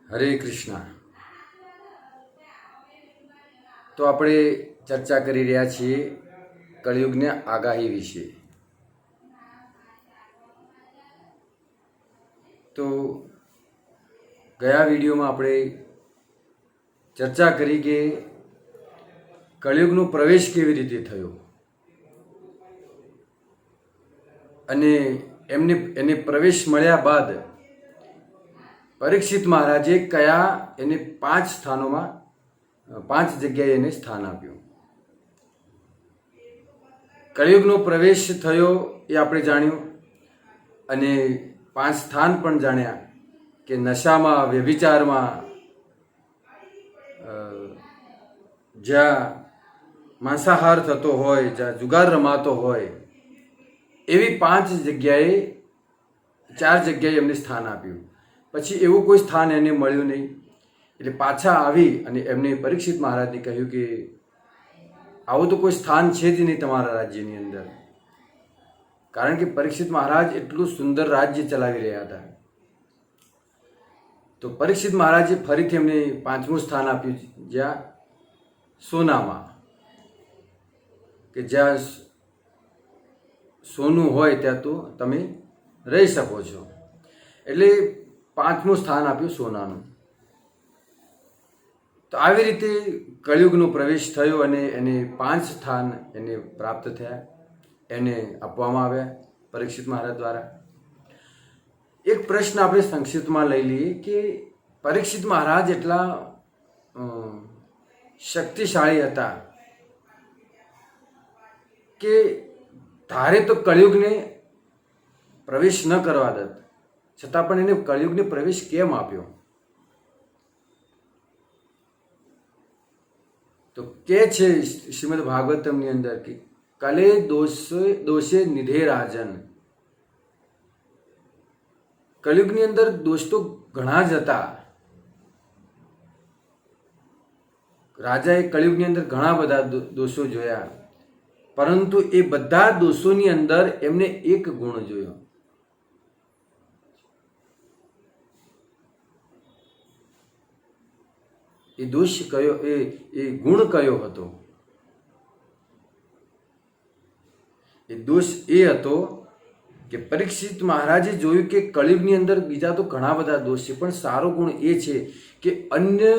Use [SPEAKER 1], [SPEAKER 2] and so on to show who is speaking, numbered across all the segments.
[SPEAKER 1] હરે કૃષ્ણ। તો આપણે ચર્ચા કરી રહ્યા છીએ કળિયુગની આગાહી વિશે। તો ગયા વિડીયોમાં આપણે ચર્ચા કરી કે કળિયુગનો પ્રવેશ કેવી રીતે થયો અને એને પ્રવેશ મળ્યા બાદ પરીક્ષિત મહારાજે કયા એને 5 સ્થાનોમાં 5 જગ્યાએ એને સ્થાન આપ્યું। કળિયુગનો પ્રવેશ થયો એ આપણે જાણ્યું અને 5 સ્થાન પણ જાણ્યા કે નશામાં, વ્યભિચારમાં, જ્યાં માંસાહાર થતો હોય, જ્યાં જુગાર રમાતો હોય, એવી 5 જગ્યાએ 4 જગ્યાએ એમને સ્થાન આપ્યું। પછી એવું કોઈ સ્થાન એને મળ્યું નહીં, એટલે પાછા આવી અને એમને પરીક્ષિત મહારાજને કહ્યું કે આવું તો કોઈ સ્થાન છે જ નહીં તમારા રાજ્યની અંદર, કારણ કે પરીક્ષિત મહારાજ એટલું સુંદર રાજ્ય ચલાવી રહ્યા હતા। તો પરીક્ષિત મહારાજે ફરીથી એમને 5મું સ્થાન આપ્યું, જ્યાં સોનામાં, કે જ્યાં સોનું હોય ત્યાં તો તમે રહી શકો છો, એટલે 5મું સ્થાન આપ્યું સોનાનું। તો આવી રીતે કળિયુગનો પ્રવેશ થયો અને એને 5 સ્થાન એને પ્રાપ્ત થયા, એને આપવામાં આવ્યા પરીક્ષિત મહારાજ દ્વારા। એક પ્રશ્ન આપણે સંક્ષિપ્તમાં લઈ લઈએ કે પરીક્ષિત મહારાજ એટલા શક્તિશાળી હતા કે ધારે તો કળિયુગને પ્રવેશ ન કરવા દત, છતાં પણ એને કળિયુગને પ્રવેશ કેમ આપ્યો? તો કે છે શ્રીમદ ભાગવતમની અંદર કે કલે દોષે નિધે રાજન। કળિયુગની અંદર દોષ તો ઘણા જ હતા। રાજાએ કળિયુગની અંદર ઘણા બધા દોષો જોયા, પરંતુ એ બધા દોષોની અંદર એમને એક ગુણ જોયો। એ દોષ કયો, એ ગુણ કયો હતો? એ દોષ એ હતો કે પરીક્ષિત મહારાજે જોયું કે કળિયુગની અંદર બીજા તો ઘણા બધા દોષ છે, પણ સારો ગુણ એ છે કે અન્ય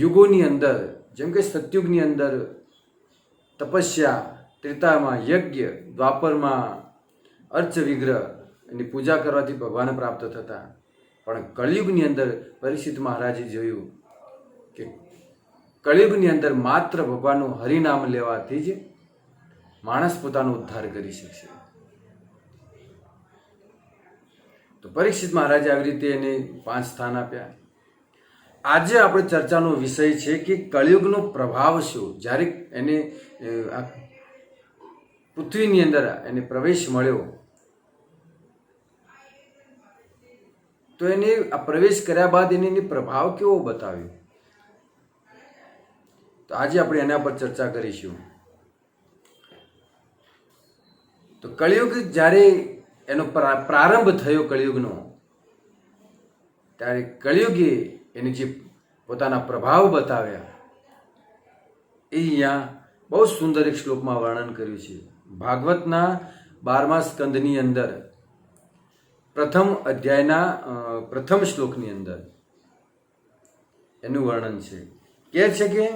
[SPEAKER 1] યુગોની અંદર, જેમ કે સતયુગની અંદર તપસ્યા, ત્રેતામાં યજ્ઞ, દ્વાપરમાં અર્ચ વિગ્રહ એની પૂજા કરવાથી ભગવાન પ્રાપ્ત થતા, પણ કળિયુગની અંદર પરીક્ષિત મહારાજે જોયું કે કળિયુગની અંદર માત્ર ભગવાનનું હરિનામ લેવાથી જ માણસ પોતાનો ઉદ્ધાર કરી શકશે। તો પરીક્ષિત મહારાજે આવી રીતે એને 5 સ્થાન આપ્યા। આજે આપણે ચર્ચાનો વિષય છે કે કળિયુગનો પ્રભાવ શું? જ્યારે એને આ પૃથ્વીની અંદર એને પ્રવેશ મળ્યો તો એને આ પ્રવેશ કર્યા બાદ એને પ્રભાવ કેવો બતાવ્યો? તો આજે આપણે એના પર ચર્ચા કરીશું। તો કળિયુગ જ્યારે એનો પ્રારંભ થયો કળિયુગનો, ત્યારે કળિયુગે એને જે પોતાના પ્રભાવ બતાવ્યા એ અહીંયા બહુ સુંદર એક શ્લોકમાં વર્ણન કર્યું છે। ભાગવતના 12મા સ્કંદની અંદર પ્રથમ અધ્યાયના પ્રથમ શ્લોકની અંદર એનું વર્ણન છે। કહે છે કે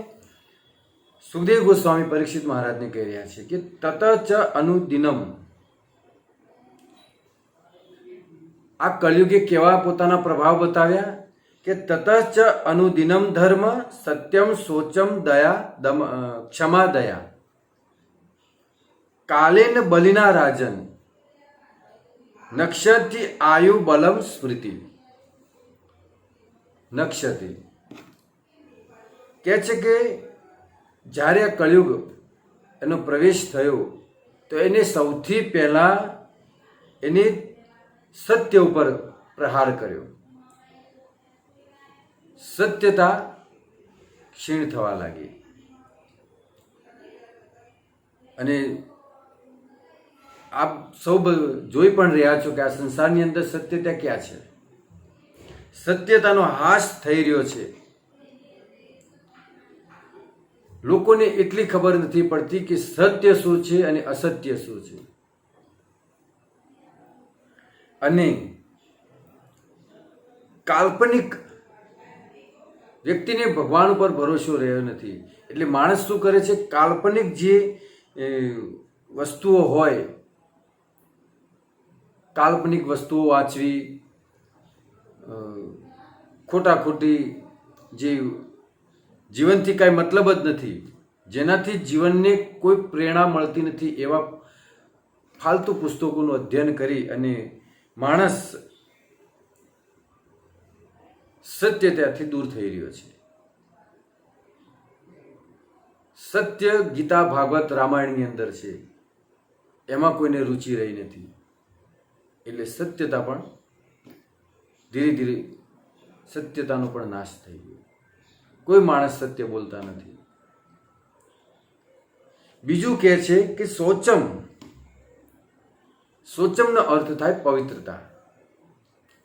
[SPEAKER 1] સુખદેવ ગોસ્વામી પરીક્ષિત મહારાજને કહી રહ્યા છે કે તત ચ અનુદિનમ, આ કળિયુગે કેવા પોતાના પ્રભાવ બતાવ્યા કે તત ચ અનુદિનમ ધર્મ સત્યમ શોચમ દયા ક્ષમા દયા કાલેન બલિના રાજન નક્ષતિ આયુ બલમ સ્મૃતિ। નક્ષતિ કહે છે કે જ્યારે આ કળિયુગ એનો પ્રવેશ થયો તો એને સૌથી પહેલા એને સત્ય ઉપર પ્રહાર કર્યો। સત્યતા ક્ષીણ થવા લાગી અને આપ સૌ જોઈ પણ રહ્યા છો કે આ સંસારની અંદર સત્યતા ક્યાં છે? સત્યતાનો હાસ થઈ રહ્યો છે. લોકોને એટલી ખબર નથી પડતી કે સત્ય શું છે અને અસત્ય શું છે. અને કાલ્પનિક વ્યક્તિને ભગવાન ઉપર ભરોસો રહ્યો નથી. એટલે માણસ શું કરે છે, કાલ્પનિક જે વસ્તુઓ હોય, કાલ્પનિક વસ્તુઓ વાંચવી, ખોટા ખોટી જે જીવનથી કાંઈ મતલબ જ નથી, જેનાથી જીવનને કોઈ પ્રેરણા મળતી નથી, એવા ફાલતુ પુસ્તકોનું અધ્યયન કરી અને માણસ સત્યતાથી દૂર થઈ રહ્યો છે. સત્ય ગીતા, ભાગવત, રામાયણની અંદર છે, એમાં કોઈને રુચિ રહી નથી. એટલે સત્યતા પણ ધીરે ધીરે સત્યતાનો પણ નાશ થઈ ગયો. કોઈ માણસ સત્ય બોલતા નથી. બીજું કહે છે કે શૌચમ, શૌચમનો અર્થ થાય પવિત્રતા.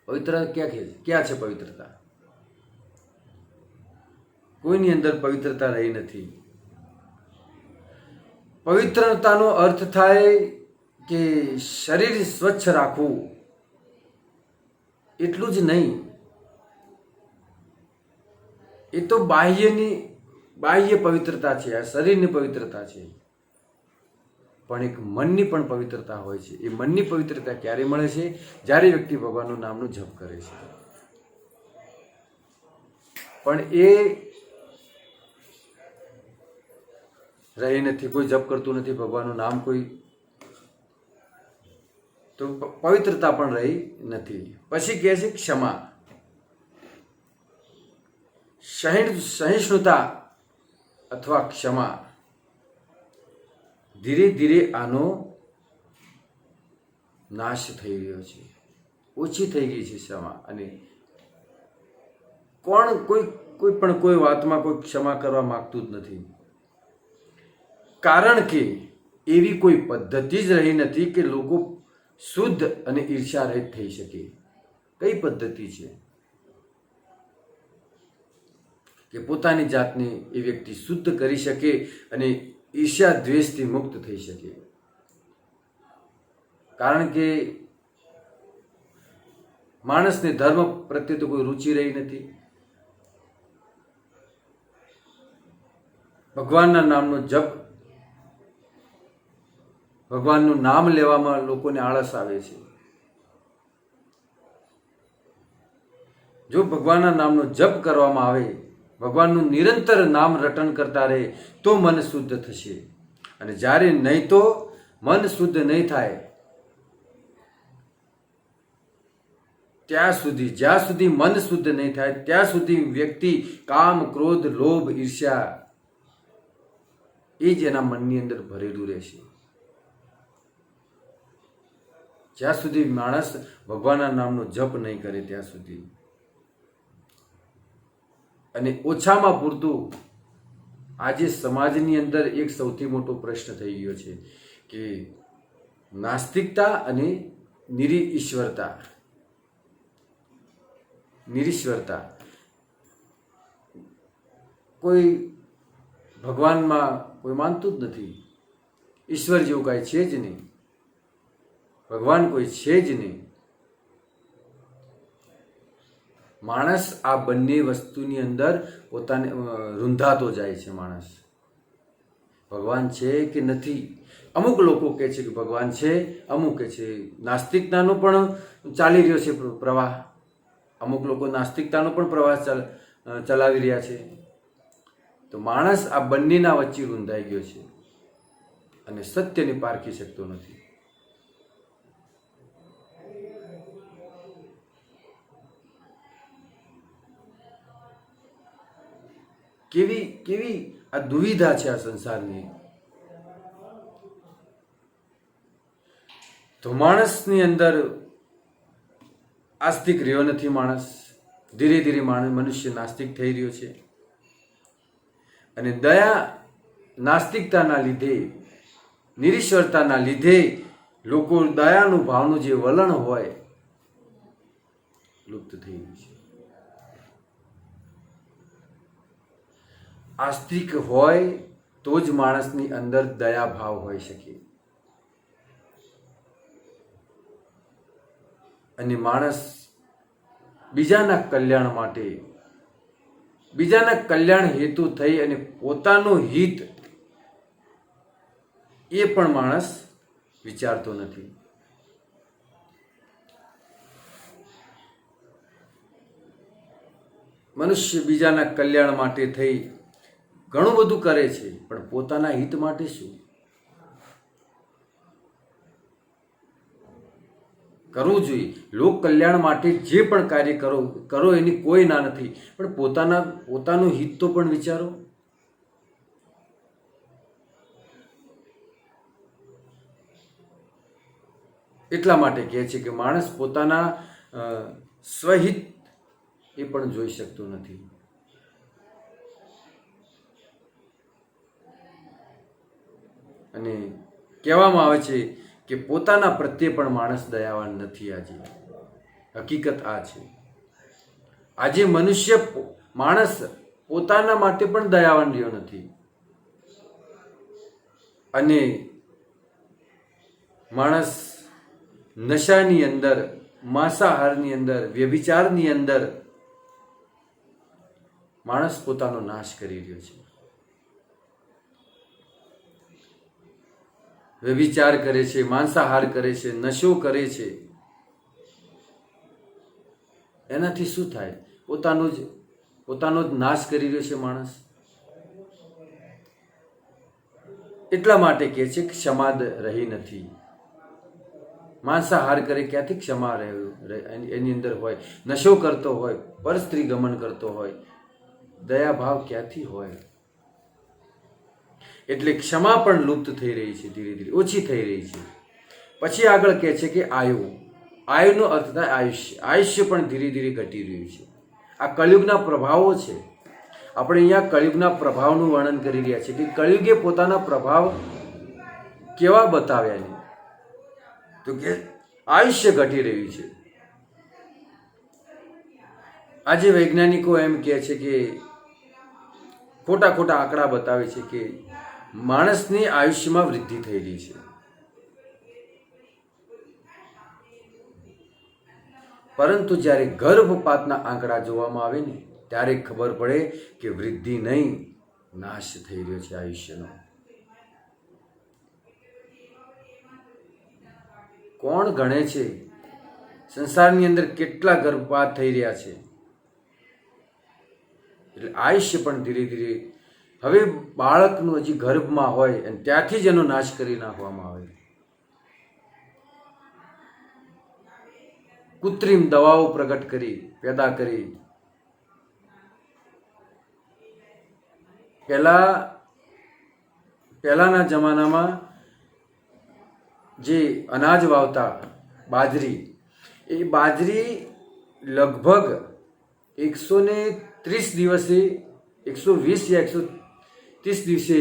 [SPEAKER 1] પવિત્રતા ક્યાં છે પવિત્રતા? કોઈની અંદર પવિત્રતા રહી નથી. પવિત્રતાનો અર્થ થાય કે શરીર સ્વચ્છ રાખવું, એટલું જ નહીં. એ તો બાહ્ય પવિત્રતા છે, આ શરીરની પવિત્રતા છે. પણ એક મનની પણ પવિત્રતા હોય છે. એ મનની પવિત્રતા ક્યારે મળે છે? જ્યારે વ્યક્તિ ભગવાનનું નામનો જપ કરે છે. પણ એ રહી નથી. કોઈ જપ કરતું નથી, ભગવાનનું નામ કોઈ, તો પવિત્રતા પણ રહી નથી. પછી કહે છે ક્ષમા, સહિષ્ણુતા અથવા ક્ષમા. ધીરે ધીરે આનો નાશ થઈ રહ્યો છે, ઓછી થઈ ગઈ છે ક્ષમા. અને કોઈ વાતમાં કોઈ ક્ષમા કરવા માંગતું જ નથી. કારણ કે એવી કોઈ પદ્ધતિ જ રહી નથી કે લોકો શુદ્ધ અને ઈર્ષ્યા રહિત થઈ શકે. કઈ પદ્ધતિ છે કે પોતાની જાતને એ વ્યક્તિ શુદ્ધ કરી શકે અને ઈર્ષ્યા દ્વેષથી મુક્ત થઈ શકે? કારણ કે માણસને ધર્મ પ્રત્યે તો કોઈ રુચિ રહી નથી. ભગવાનના નામનો જપ, ભગવાનનું નામ લેવામાં લોકોને આળસ આવે છે. જો ભગવાનના નામનો જપ કરવામાં આવે, ભગવાનનું નિરંતર નામ રટન કરતા રહે, તો મન શુદ્ધ થશે. અને જ્યારે નહીં તો મન શુદ્ધ નહીં થાય, ત્યાં સુધી, જ્યાં સુધી મન શુદ્ધ નહીં થાય ત્યાં સુધી વ્યક્તિ કામ, ક્રોધ, લોભ, ઈર્ષ્યા એ જ એના મનની અંદર ભરેલું રહેશે. જ્યાં સુધી માણસ ભગવાનના નામનો જપ નહીં કરે ત્યાં સુધી. અને ઓછામાં પૂરતું આજે સમાજની અંદર એક સૌથી મોટો પ્રશ્ન થઈ ગયો છે કે નાસ્તિકતા અને નિરીશ્વરતા. કોઈ ભગવાનમાં કોઈ માનતું જ નથી. ઈશ્વર જેવું કાંઈ છે જ નહીં, ભગવાન કોઈ છે જ નહીં. માણસ આ બંને વસ્તુની અંદર પોતાને રૂંધાતો જાય છે. માણસ ભગવાન છે કે નથી. અમુક લોકો કહે છે કે ભગવાન છે, અમુક કહે છે નાસ્તિકતાનો પણ ચાલી રહ્યો છે પ્રવાહ. અમુક લોકો નાસ્તિકતાનો પણ પ્રવાહ ચલાવી રહ્યા છે. તો માણસ આ બંનેના વચ્ચે રૂંધાઈ ગયો છે અને સત્યને પારખી શકતો નથી. કેવી આ દુવિધા છે આ સંસારની. તો માણસની અંદર આસ્તિક રહ્યો નથી. માણસ ધીરે ધીરે મનુષ્ય નાસ્તિક થઈ રહ્યો છે. અને દયા, નાસ્તિકતાના લીધે, નિરીશ્વરતાના લીધે લોકો દયાનું ભાવનું જે વલણ હોય લુપ્ત થઈ ગયું છે. આસ્તિક હોય તો જ માણસની અંદર દયા ભાવ હોઈ શકે. અને માણસ બીજાના કલ્યાણ માટે, બીજાના કલ્યાણ હેતુ થઈ અને પોતાનું હિત એ પણ માણસ વિચારતો નથી. મનુષ્ય બીજાના કલ્યાણ માટે થઈ ઘણું બધું કરે છે, પણ પોતાના હિત માટે શું કરવું જોઈએ? લોક કલ્યાણ માટે જે પણ કાર્ય કરો એની કોઈ ના નથી, પણ પોતાનું હિત તો પણ વિચારો. એટલા માટે કહે છે કે માણસ પોતાના સ્વહિત એ પણ જોઈ શકતો નથી. અને કહેવામાં આવે છે કે પોતાના પ્રત્યે પણ માણસ દયાવાન નથી. આજે હકીકત આ છે. આજે માણસ પોતાના માટે પણ દયાવાન રહ્યો નથી. અને માણસ નશાની અંદર, માંસાહારની અંદર, વ્યભિચારની અંદર માણસ પોતાનો નાશ કરી રહ્યો છે. વ્યભિચાર કરે છે, માંસાહાર કરે છે, નશો કરે છે. એનાથી શું થાય? પોતાનો જ નાશ કરી રહ્યો છે માણસ. એટલા માટે કહે છે કે ક્ષમા રહી નથી. માંસાહાર કરે ક્યાંથી ક્ષમા એની અંદર હોય? નશો કરતો હોય, પરસ્ત્રી ગમન કરતો હોય, દયાભાવ ક્યાંથી હોય? એટલે ક્ષમા પણ લુપ્ત થઈ રહી છે, ધીરે ધીરે ઓછી થઈ રહી છે. પછી આગળ કહે છે કે આયુનો અર્થ થાય આયુષ્ય. આયુષ્ય પણ ધીરે ધીરે ઘટી રહ્યું છે. આ કળિયુગના પ્રભાવો છે. આપણે અહીંયા કળિયુગના પ્રભાવનું વર્ણન કરી રહ્યા છીએ કે કળિયુગે પોતાના પ્રભાવ કેવા બતાવ્યા ને, તો કે આયુષ્ય ઘટી રહ્યું છે. આજે વૈજ્ઞાનિકો એમ કહે છે કે ખોટા આંકડા બતાવે છે કે માણસની આયુષ્યમાં વૃદ્ધિ થઈ રહી છે. પરંતુ જ્યારે ગર્ભપાતના આંકડા જોવામાં આવે ને, ત્યારે ખબર પડે કે વૃદ્ધિ નહીં, નાશ થઈ રહ્યો છે આયુષ્યનો. કોણ ગણે છે સંસારની અંદર કેટલા ગર્ભપાત થઈ રહ્યા છે? એટલે આયુષ્ય પણ ધીરે ધીરે, હવે બાળકનું હજી ગર્ભમાં હોય અને ત્યાંથી જ એનો નાશ કરી નાખવામાં આવે. કૃત્રિમ દવાઓ પ્રગટ કરી, પેદા કરી. પહેલાના જમાનામાં જે અનાજ વાવતા, બાજરી, એ બાજરી લગભગ 130 દિવસે, 120 યા 130 દિવસે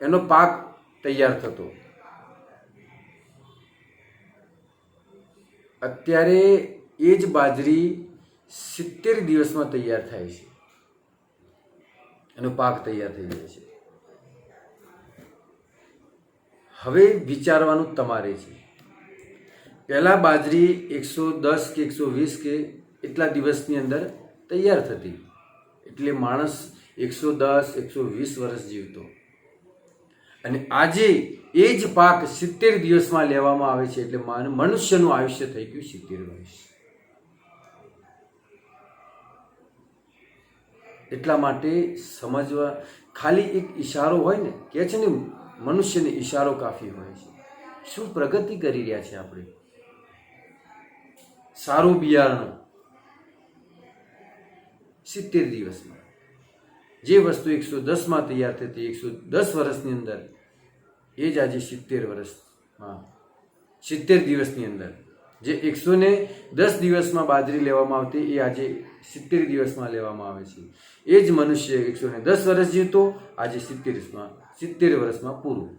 [SPEAKER 1] એનો પાક તૈયાર થતો. અત્યારે એ જ બાજરી 70 દિવસમાં તૈયાર થાય છે. એનો પાક તૈયાર થઈ જાય છે. હવે વિચારવાનું તમારે છે. પહેલા બાજરી 110 કે 120 કે એટલા દિવસની અંદર તૈયાર થતી, એટલે માણસ 110, 120 વર્ષ જીવતો. અને આજે એ જ પાક 70 દિવસમાં લેવામાં આવે છે, એટલે મનુષ્યનું આયુષ્ય થઈ ગયું 70 વર્ષ. એટલા માટે સમજવા, ખાલી એક ઈશારો હોય ને, કહે છે ને મનુષ્યને ઈશારો કાફી હોય છે. શું પ્રગતિ કરી રહ્યા છે આપણે? સારું બિયારણ 70 દિવસમાં, જે વસ્તુ 110માં તૈયાર થતી 110 વર્ષની અંદર, એ જ આજે 70 દિવસની અંદર, જે 110 દિવસમાં બાજરી લેવામાં આવતી, એ આજે 70 દિવસમાં લેવામાં આવે છે. એ જ મનુષ્ય 110 વર્ષ જીવતો, આજે 70 વર્ષમાં પૂરું.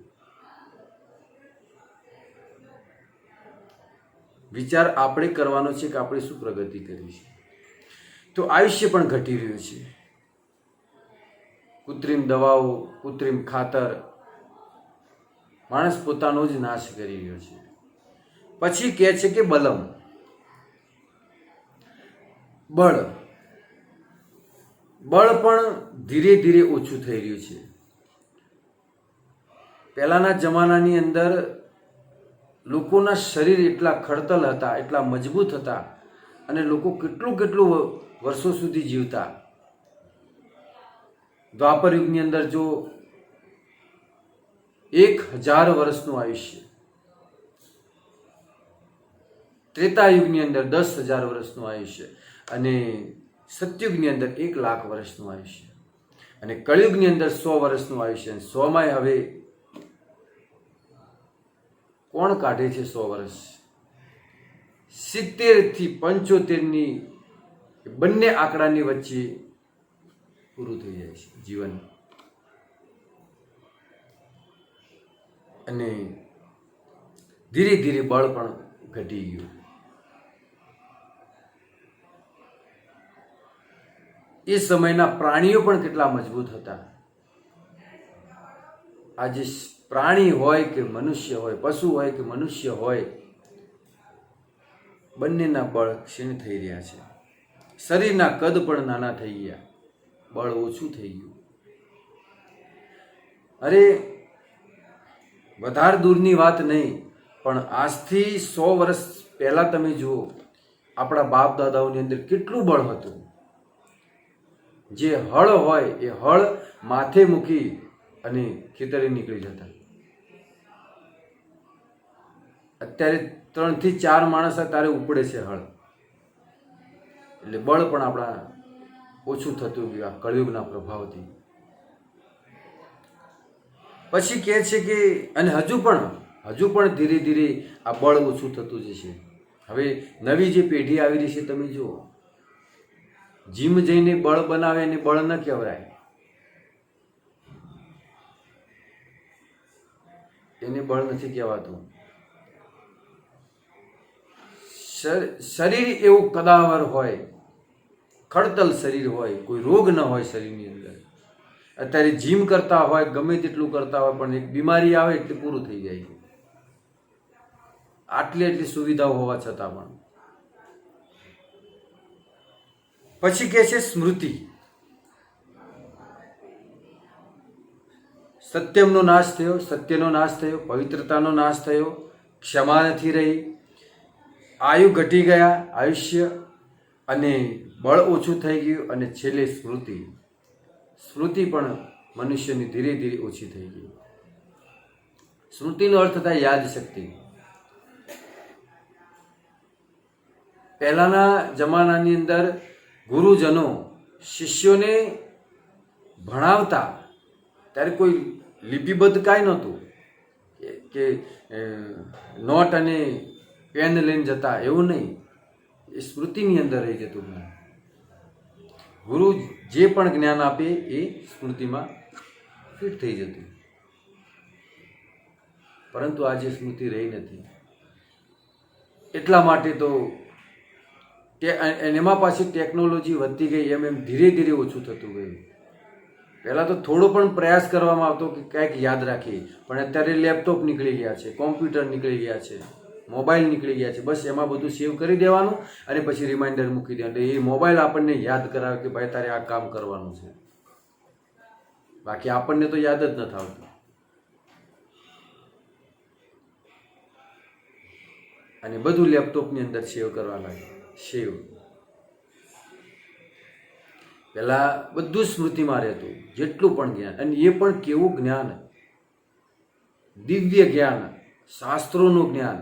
[SPEAKER 1] વિચાર આપણે કરવાનો છે કે આપણે શું પ્રગતિ કરી છે. તો આયુષ્ય પણ ઘટી રહ્યું છે. કૃત્રિમ દવાઓ, કૃત્રિમ ખાતર, માણસ પોતાનો જ નાશ કરી રહ્યો છે. પછી કહે છે કે બલમ, બળ પણ ધીરે ધીરે ઓછું થઈ રહ્યું છે. પહેલાના જમાનાની અંદર લોકોના શરીર એટલા ખડતલ હતા, એટલા મજબૂત હતા, અને લોકો કેટલું વર્ષો સુધી જીવતા. દ્વાપર યુગની અંદર જો 1000 વર્ષનું આયુષ્ય, ત્રેતા યુગની અંદર 10,000 વર્ષનું આયુષ્ય, અને સતયુગની અંદર 1,00,000 વર્ષનું આયુષ્ય, અને કળિયુગની અંદર 100 વર્ષનું આયુષ્ય. 100માં હવે કોણ કાઢે છે 100 વર્ષ? 70 થી 75ની બંને આંકડાની વચ્ચે પૂરું થઈ જાય છે જીવન. અને ધીરે ધીરે બળ પણ ઘટી ગયું. એ સમયના પ્રાણીઓ પણ કેટલા મજબૂત હતા. આજે પ્રાણી હોય કે મનુષ્ય હોય, પશુ હોય કે મનુષ્ય હોય, બંનેના બળ ક્ષીણ થઈ રહ્યા છે. શરીરના કદ પણ નાના થઈ ગયા, બળ ઓછું થઈ ગયું. અરે વધારે દૂરની વાત નહીં, પણ આજથી 100 વર્ષ પહેલા તમે જુઓ, આપણા બાપ દાદાઓની અંદર કેટલું બળ હતું. જે હળ હોય એ હળ માથે મૂકી અને ખેતરે નીકળી જતા. અત્યારે 3 થી 4 માણસ તારે ઉપડે છે હળ. એટલે બળ પણ આપણા ઓછું થતું ગયું આ કળિયુગના પ્રભાવથી. પછી કહે છે કે, અને હજુ પણ ધીરે ધીરે આ બળ ઓછું થતું જશે. હવે નવી જે પેઢી આવી રહી છે, તમે જુઓ, જીમ જઈને બળ બનાવે એને બળ ન કહેવાય, એને બળ નથી કહેવાતું. શરીર એવું કદાવર હોય, ખડતલ શરીર હોય, કોઈ રોગ ન હોય શરીરની અંદર. અત્યારે જીમ કરતા હોય, ગમે તેટલું કરતા હોય, પણ એક બીમારી આવે એટલે પૂરું થઈ જાય. આટલી સુવિધાઓ હોવા છતાં પણ. પછી કહે છે સ્મૃતિ. સત્યનો નાશ થયો, પવિત્રતાનો નાશ થયો, ક્ષમા નથી રહી, આયુ ઘટી ગયા, આયુષ્ય, અને બળ ઓછું થઈ ગયું, અને છેલ્લે સ્મૃતિ પણ મનુષ્યની ધીરે ધીરે ઓછી થઈ ગઈ. સ્મૃતિનો અર્થ થાય યાદ શક્તિ. પહેલાના જમાનાની અંદર ગુરુજનો શિષ્યોને ભણાવતા ત્યારે કોઈ લિપિબદ્ધ કાંઈ નહોતું કે નોટ અને પેન લઈને જતા, એવું નહીં. એ સ્મૃતિની અંદર રહી જતું જ્ઞાન. ગુરુ જે પણ જ્ઞાન આપે એ સ્મૃતિમાં ફિટ થઈ જતું. પરંતુ આજે સ્મૃતિ રહી નથી. એટલા માટે તો એમાં પાછી ટેકનોલોજી વધતી ગઈ, એમ ધીરે ધીરે ઓછું થતું ગયું. પહેલાં તો થોડો પણ પ્રયાસ કરવામાં આવતો કે કંઈક યાદ રાખીએ, પણ અત્યારે લેપટોપ નીકળી ગયા છે, કોમ્પ્યુટર નીકળી ગયા છે, મોબાઈલ નીકળી ગયા છે. બસ એમાં બધું સેવ કરી દેવાનું અને પછી રિમાઇન્ડર મૂકી દેવાનું. એ મોબાઈલ આપણને યાદ કરાવે કે ભાઈ તારે આ કામ કરવાનું છે. બાકી આપણને તો યાદ જ નથી આવતું. અને બધું લેપટોપની અંદર સેવ કરવા લાગે. પહેલા બધું સ્મૃતિમાં રહેતું, જેટલું પણ જ્ઞાન. અને એ પણ કેવું જ્ઞાન? દિવ્ય જ્ઞાન, શાસ્ત્રોનું જ્ઞાન,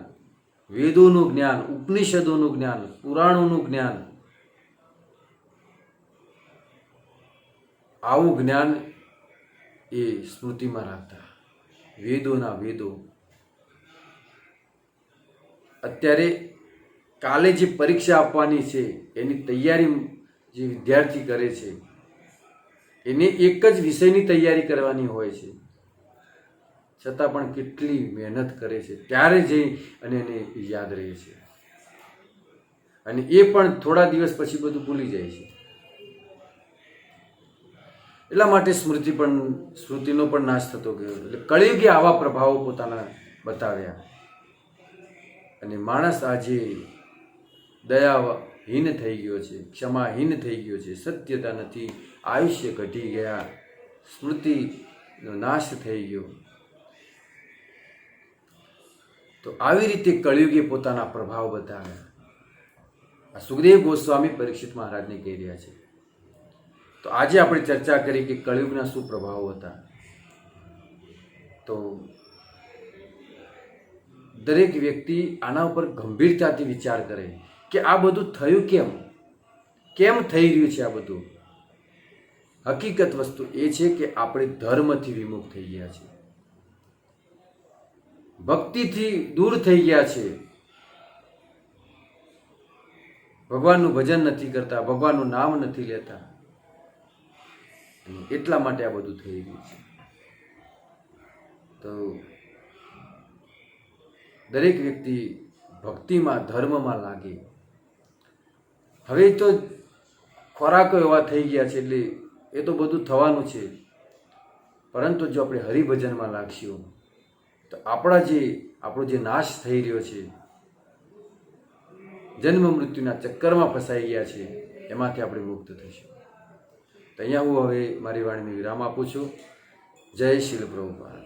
[SPEAKER 1] વેદોનું જ્ઞાન, ઉપનિષદોનું જ્ઞાન, પુરાણોનું જ્ઞાન. આવું જ્ઞાન એ સ્મૃતિમાં રાખતા. વેદોના વેદો. અત્યારે કાલે જે પરીક્ષા આપવાની છે એની તૈયારી જે વિદ્યાર્થી કરે છે, એને એક જ વિષયની તૈયારી કરવાની હોય છે, છતાં પણ કેટલી મહેનત કરે છે, ત્યારે જઈ અને એને યાદ રહે છે. અને એ પણ થોડા દિવસ પછી બધું ભૂલી જાય છે. એટલા માટે શ્રુતિનો પણ નાશ થતો ગયો. એટલે કળિયુગે આવા પ્રભાવો પોતાના બતાવ્યા. અને માણસ આજે દયાહીન થઈ ગયો છે, ક્ષમાહીન થઈ ગયો છે, સત્યતા નથી, આયુષ્ય ઘટી ગયા, સ્મૃતિનો નાશ થઈ ગયો. તો આવી રીતે કળિયુગે પોતાના પ્રભાવ બતાવ્યા. આ સુખદેવ ગોસ્વામી પરીક્ષિત મહારાજને કહી રહ્યા છે. તો આજે આપણે ચર્ચા કરી કે કળિયુગના શું પ્રભાવો હતા. તો દરેક વ્યક્તિ આના ઉપર ગંભીરતાથી વિચાર કરે કે આ બધું થયું કેમ થઈ રહ્યું છે. આ બધું હકીકત વસ્તુ એ છે કે આપણે ધર્મથી વિમુખ થઈ ગયા છે, ભક્તિથી દૂર થઈ ગયા છે, ભગવાનનું ભજન નથી કરતા, ભગવાનનું નામ નથી લેતા. એટલા માટે આ બધું થઈ રહ્યું છે. તો દરેક વ્યક્તિ ભક્તિમાં ધર્મમાં લાગે. હવે તો ખોરાકો એવા થઈ ગયા છે એટલે એ તો બધું થવાનું છે. પરંતુ જો આપણે હરિભજનમાં લાગશું તો આપણો જે નાશ થઈ રહ્યો છે, જન્મ મૃત્યુના ચક્કરમાં ફસાઈ ગયા છે, એમાંથી આપણે મુક્ત થઈશું. તો અહીંયા હું હવે મારી વાણીને વિરામ આપું છું. જય શીલ પ્રભુપાદ.